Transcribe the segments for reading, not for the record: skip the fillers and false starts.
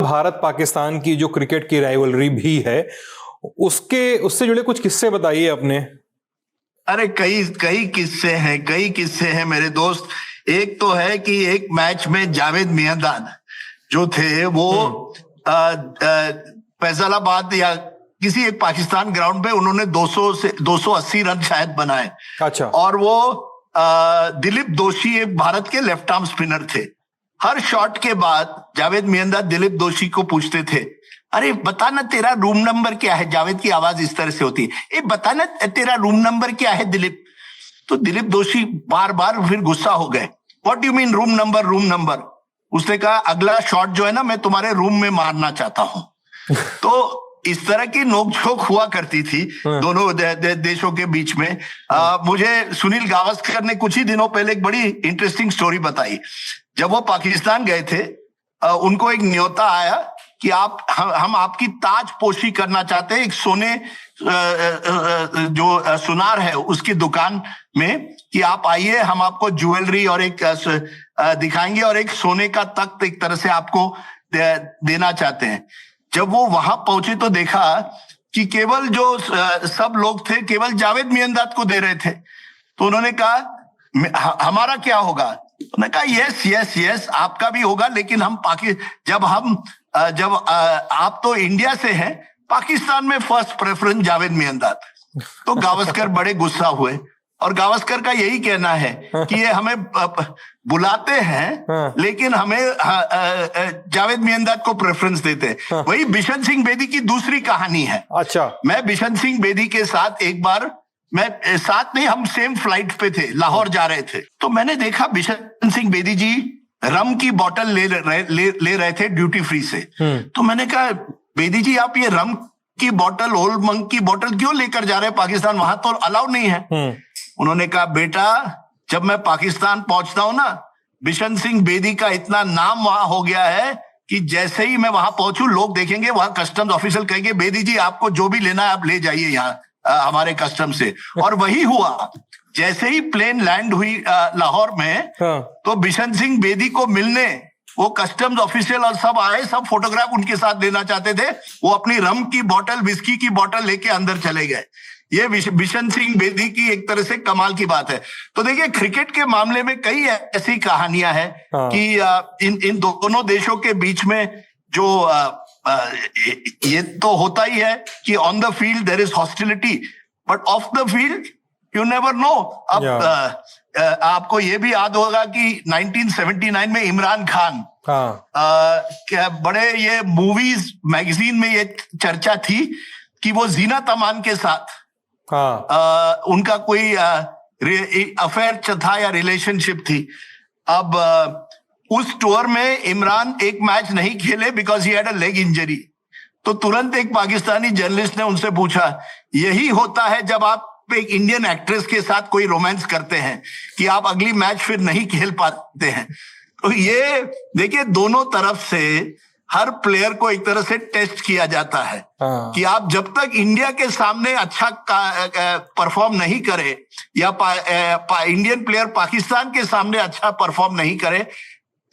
भारत पाकिस्तान की जो क्रिकेट की राइवलरी भी है, उससे जुड़े कुछ किस्से बताइए अपने। अरे कई कई किस्से हैं मेरे दोस्त। एक तो है कि एक मैच में जावेद मियांदाद जो थे वो फैसलाबाद या किसी एक पाकिस्तान ग्राउंड पे उन्होंने 200 से 280 रन शायद बनाए। अच्छा। और वो दिलीप दोषी एक भारत के लेफ्ट आर्म स्पिनर थे। हर शॉट के बाद जावेद मियांदाद दिलीप दोषी को पूछते थे, अरे बता ना तेरा रूम नंबर क्या है। जावेद की आवाज इस तरह से होती है, ए बता ना तेरा रूम नंबर क्या है दिलीप। तो दिलीप दोषी बार बार फिर गुस्सा हो गए, what you mean room number. उसने कहा अगला शॉट जो है ना मैं तुम्हारे रूम में मारना चाहता हूं। तो इस तरह की नोकझोंक हुआ करती थी दोनों देशों के बीच में। मुझे सुनील गावस्कर ने कुछ ही दिनों पहले एक बड़ी इंटरेस्टिंग स्टोरी बताई। जब वो पाकिस्तान गए थे, उनको एक न्योता आया कि हम आपकी ताज पोशी करना चाहते हैं एक सोने जो सुनार है उसकी दुकान में, कि आप आइए हम आपको ज्वेलरी और एक दिखाएंगे और एक सोने का तख्त एक तरह से आपको देना चाहते हैं। जब वो वहां पहुंचे तो देखा कि केवल जो सब लोग थे केवल जावेद मियांदाद को दे रहे थे। तो उन्होंने कहा हमारा क्या होगा। उन्होंने कहा यस आपका भी होगा, लेकिन हम जब आप तो इंडिया से हैं, पाकिस्तान में फर्स्ट प्रेफरेंस जावेद मियांदाद। तो गावस्कर बड़े गुस्सा हुए और गावस्कर का यही कहना है कि ये हमें बुलाते हैं लेकिन हमें जावेद मियांदाद को प्रेफरेंस देते हैं। वही बिशन सिंह बेदी की दूसरी कहानी है। अच्छा। मैं बिशन सिंह बेदी के साथ एक बार, मैं साथ नहीं, हम सेम फ्लाइट पे थे, लाहौर जा रहे थे। तो मैंने देखा बिशन सिंह बेदी जी रम की बोतल ले रहे थे ड्यूटी फ्री से। तो मैंने कहा बेदी जी आप ये रम की बोतल, ओल्ड मंक की बोतल क्यों लेकर जा रहे हैं पाकिस्तान, वहां तो अलाउ नहीं है। उन्होंने कहा बेटा जब मैं पाकिस्तान पहुंचता हूं ना, बिशन सिंह बेदी का इतना नाम वहां हो गया है कि जैसे ही मैं वहां पहुंचू लोग देखेंगे, वहां कस्टम्स ऑफिसर कहेंगे बेदी जी आपको जो भी लेना है आप ले जाइए यहाँ हमारे कस्टम से। और वही हुआ। जैसे ही प्लेन लैंड हुई लाहौर में, तो बिशन सिंह बेदी को मिलने वो कस्टम्स ऑफिशियल और सब आए, सब फोटोग्राफ उनके साथ लेना चाहते थे। वो अपनी रम की बोतल, विस्की की बोतल लेके अंदर चले गए। ये बिशन सिंह बेदी की एक तरह से कमाल की बात है। तो देखिए क्रिकेट के मामले में कई ऐसी कहानियां हैं कि इन दोनों देशों के बीच में जो ये तो होता ही है कि on the field there is hostility, but off the field you never know. अब आपको ये भी याद होगा कि 1979 में इमरान खान क्या बड़े ये मूवीज मैगजीन में ये चर्चा थी कि वो जीनत अमान के साथ उनका कोई अफेयर था या रिलेशनशिप थी। अब उस टूर में इमरान एक मैच नहीं खेले because he had a leg injury. तो तुरंत एक पाकिस्तानी जर्नलिस्ट ने उनसे पूछा, यही होता है जब आप एक इंडियन एक्ट्रेस के साथ कोई रोमांस करते हैं कि आप अगली मैच फिर नहीं खेल पाते हैं। तो ये देखिए दोनों तरफ से हर प्लेयर को एक तरह से टेस्ट किया जाता है कि आप जब तक इंडिया के सामने अच्छा परफॉर्म नहीं करे या इंडियन प्लेयर पाकिस्तान के सामने अच्छा परफॉर्म नहीं करे,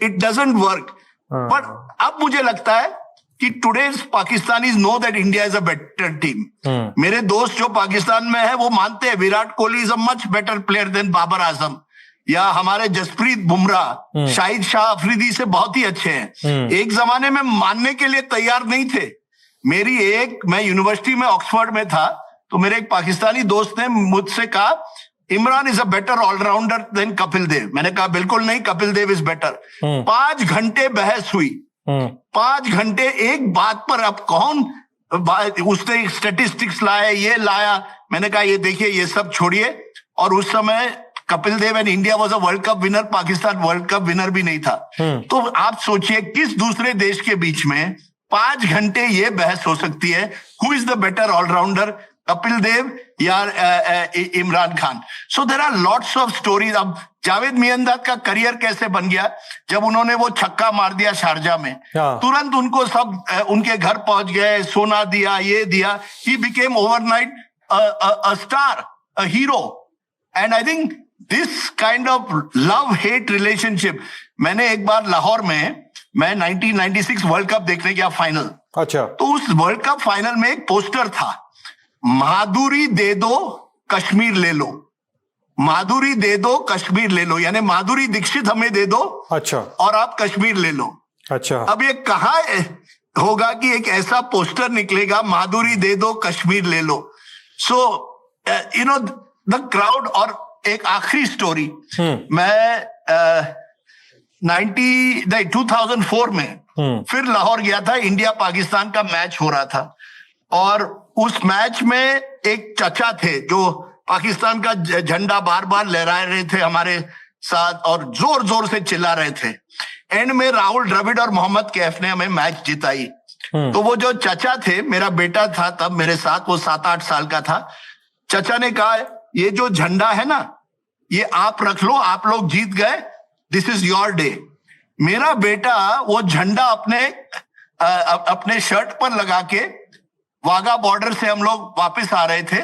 इट डजंट वर्क। बट अब मुझे लगता है कि today's Pakistanis know that India is a better team. मेरे दोस्त जो पाकिस्तान में है वो मानते हैं Virat Kohli is a much better player than Babar Azam, या हमारे जसप्रीत बुमराह शाहिद शाह अफरीदी से बहुत ही अच्छे हैं। एक जमाने में मानने के लिए तैयार नहीं थे। मैं यूनिवर्सिटी में ऑक्सफोर्ड में था, तो मेरे एक पाकिस्तानी दोस्त ने मुझसे कहा Imran is a better allrounder than Kapil Dev. मैंने कहा बिल्कुल नहीं, कपिल देव इज बेटर। 5 घंटे बहस हुई, 5 घंटे एक बात पर। अब कौन उसने स्टेटिस्टिक्स लाया, ये लाया। मैंने कहा ये देखिए ये सब छोड़िए। और उस समय Kapil Dev and India was a world cup winner, Pakistan world cup winner भी नहीं था। तो आप सोचिए किस दूसरे देश के बीच में 5 घंटे ये बहस हो सकती है, who is the better allrounder, Kapil Dev या Imran Khan. So there are lots of stories. अब जावेद मियांदाद का करियर कैसे बन गया, जब उन्होंने वो छक्का मार दिया शारजा में, तुरंत उनको सब उनके घर पहुंच गए, सोना दिया, ये दिया। He became overnight a star, a hero. And I think this kind of love hate relationship, मैंने एक बार लाहौर में मैं 1996 वर्ल्ड कप देखने गया फाइनल। अच्छा। तो उस वर्ल्ड कप फाइनल में एक पोस्टर था, माधुरी दे दो कश्मीर ले लो, माधुरी दे दो कश्मीर ले लो, यानी माधुरी दीक्षित हमें दे दो, अच्छा, और आप कश्मीर ले लो। अच्छा। अब ये कहाँ होगा कि एक ऐसा पोस्टर निकलेगा, माधुरी दे दो कश्मीर ले लो। So you know the crowd. और एक आखिरी स्टोरी, मैं 2004 में फिर लाहौर गया था, इंडिया पाकिस्तान का मैच हो रहा था, और उस मैच में एक चचा थे जो पाकिस्तान का झंडा बार बार लहरा रहे थे हमारे साथ और जोर जोर से चिल्ला रहे थे। एंड में राहुल द्रविड़ और मोहम्मद कैफ ने हमें मैच जिताई। तो वो जो चचा थे, मेरा बेटा था तब मेरे साथ, वो 7-8 साल का था। चचा ने कहा, ये जो झंडा है ना, ये आप रख लो, आप लोग जीत गए, दिस इज योर डे। मेरा बेटा वो झंडा अपने शर्ट पर लगा के वाघा बॉर्डर से हम लोग वापस आ रहे थे,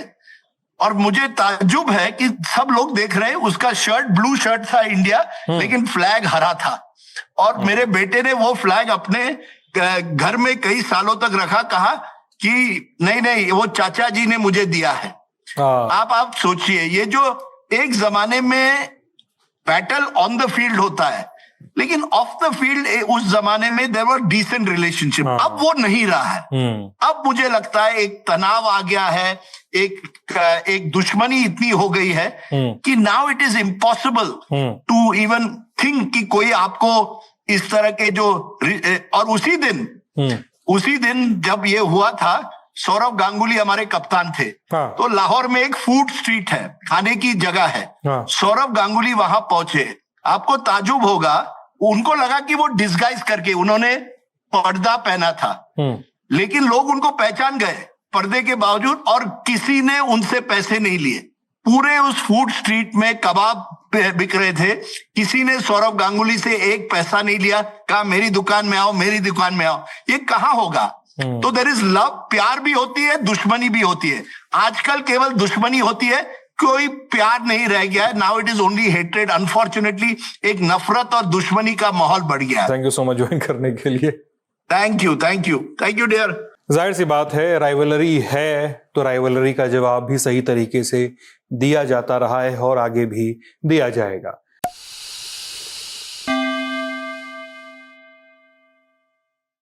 और मुझे ताज्जुब है कि सब लोग देख रहे हैं, उसका शर्ट ब्लू शर्ट था इंडिया, लेकिन फ्लैग हरा था। और मेरे बेटे ने वो फ्लैग अपने घर में कई सालों तक रखा, कहा कि नहीं वो चाचा जी ने मुझे दिया है। आप सोचिए, ये जो एक जमाने में बैटल ऑन द फील्ड होता है, लेकिन ऑफ द फील्ड उस जमाने में देयर वर डिसेंट रिलेशनशिप, अब वो नहीं रहा है। अब मुझे लगता है एक तनाव आ गया है, एक दुश्मनी इतनी हो गई है कि now it is impossible to even think कि कोई आपको इस तरह के जो। और उसी दिन जब ये हुआ था, सौरव गांगुली हमारे कप्तान थे। तो लाहौर में एक फूड स्ट्रीट है, खाने की जगह है। सौरव गांगुली वहां पहुंचे, आपको ताजुब होगा, उनको लगा कि वो डिस्गाइज करके, उन्होंने पर्दा पहना था, लेकिन लोग उनको पहचान गए पर्दे के बावजूद, और किसी ने उनसे पैसे नहीं लिए। पूरे उस फूड स्ट्रीट में कबाब बिक रहे थे, किसी ने सौरव गांगुली से एक पैसा नहीं लिया, कहा मेरी दुकान में आओ, मेरी दुकान में आओ। ये कहाँ होगा? तो देयर इज लव, प्यार भी होती है, दुश्मनी भी होती है। आजकल केवल दुश्मनी होती है, कोई प्यार नहीं रह गया है। Now it is only hatred. Unfortunately एक नफरत और दुश्मनी का माहौल बढ़ गया है। Thank you so much join करने के लिए। Thank you dear. जाहिर सी बात है, राइवलरी है तो राइवलरी का जवाब भी सही तरीके से दिया जाता रहा है और आगे भी दिया जाएगा।